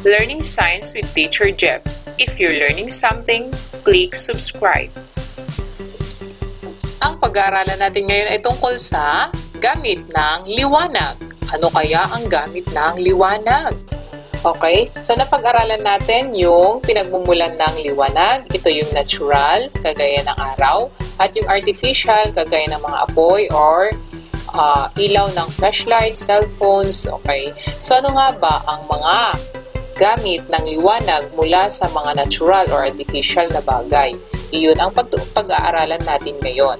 Learning Science with Teacher Jeff. If you're learning something, click subscribe. Ang pag-aaralan natin ngayon ay tungkol sa gamit ng liwanag. Ano kaya ang gamit ng liwanag? Okay, so napag-aralan natin yung pinagmumulan ng liwanag. Ito yung natural, kagaya ng araw, at yung artificial, kagaya ng mga apoy or ilaw ng flashlight, cellphones. Okay, so ano nga ba ang mga gamit ng liwanag mula sa mga natural or artificial na bagay? Iyon ang pag-aaralan natin ngayon.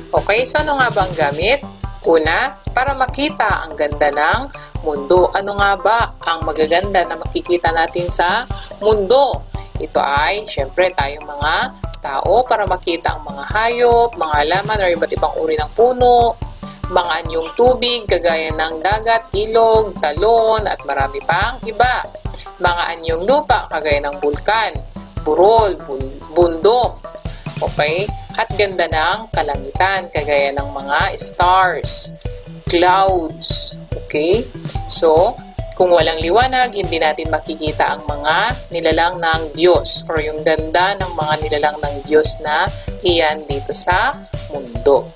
Okay, so ano nga ba ang gamit? Una, para makita ang ganda ng mundo. Ano nga ba ang magaganda na makikita natin sa mundo? Ito ay, syempre, tayong mga tao para makita ang mga hayop, mga halaman, or iba't ibang uri ng puno, mga anyong tubig, kagaya ng dagat, ilog, talon, at marami pang iba. Mga anyong lupa, kagaya ng bulkan, burol, bundok. Okay? At ganda ng kalangitan, kagaya ng mga stars, clouds. Okay? So, kung walang liwanag, hindi natin makikita ang mga nilalang ng Diyos or yung ganda ng mga nilalang ng Diyos na iyan dito sa mundo.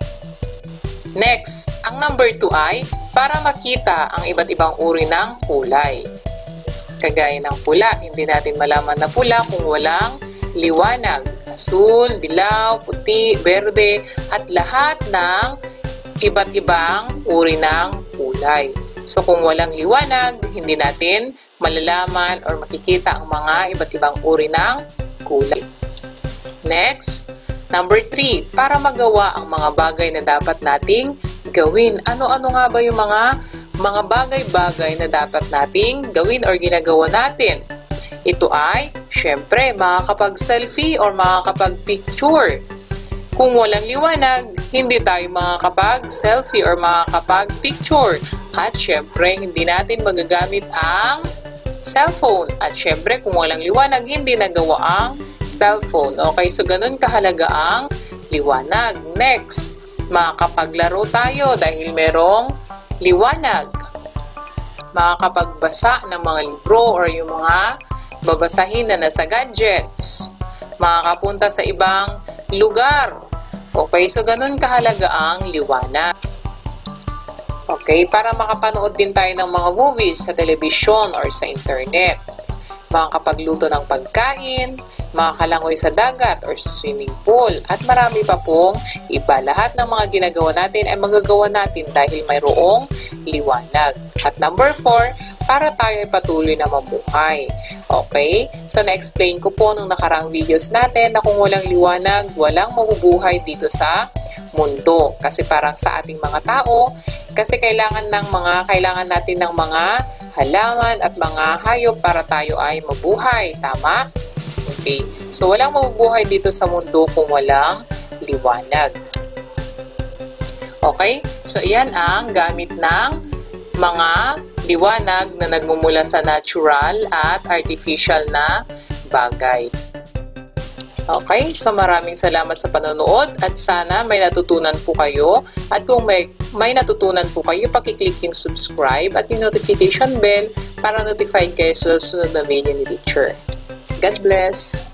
Next, ang number 2 ay para makita ang iba't ibang uri ng kulay. Kagaya ng pula, hindi natin malaman na pula kung walang liwanag. Asul, dilaw, puti, berde, at lahat ng iba't ibang uri ng kulay. So kung walang liwanag, hindi natin malalaman or makikita ang mga iba't ibang uri ng kulay. Next, number 3, para magawa ang mga bagay na dapat nating gawin. Ano-ano nga ba yung mga bagay-bagay na dapat nating gawin or ginagawa natin? Ito ay, syempre, makakapag-selfie or makakapag-picture. Kung walang liwanag, hindi tayo makakapag-selfie or makakapag-picture. At syempre, hindi natin magagamit ang cellphone. At syempre, kung walang liwanag, hindi nagawa ang cellphone. Okay, so ganun kahalaga ang liwanag. Next, makakapaglaro tayo dahil merong liwanag. Makakapagbasa ng mga libro or yung mga babasahin na nasa gadgets. Makakapunta sa ibang lugar. Okay, so ganun kahalaga ang liwanag. Okay, para makapanood din tayo ng mga movies sa television or sa internet. Makakapagluto ng pagkain, makakalangoy sa dagat or sa swimming pool, at marami pa pong iba. Lahat ng mga ginagawa natin ay magagawa natin dahil mayroong liwanag. At number 4, para tayo ay patuloy na mabuhay. Okay? So, na-explain ko po nung nakaraang videos natin na kung walang liwanag, walang mabubuhay dito sa mundo. Kasi parang sa ating mga tao, kasi kailangan natin ng mga halaman at mga hayop para tayo ay mabuhay. Tama? Okay. So, walang mabubuhay dito sa mundo kung walang liwanag. Okay? So, iyan ang gamit ng mga liwanag na nagmumula sa natural at artificial na bagay. Okay? So, maraming salamat sa panonood at sana may natutunan po kayo. At kung may natutunan po kayo, pakiclick yung subscribe at yung notification bell para notified kayo sa susunod na video ni Teacher. God bless!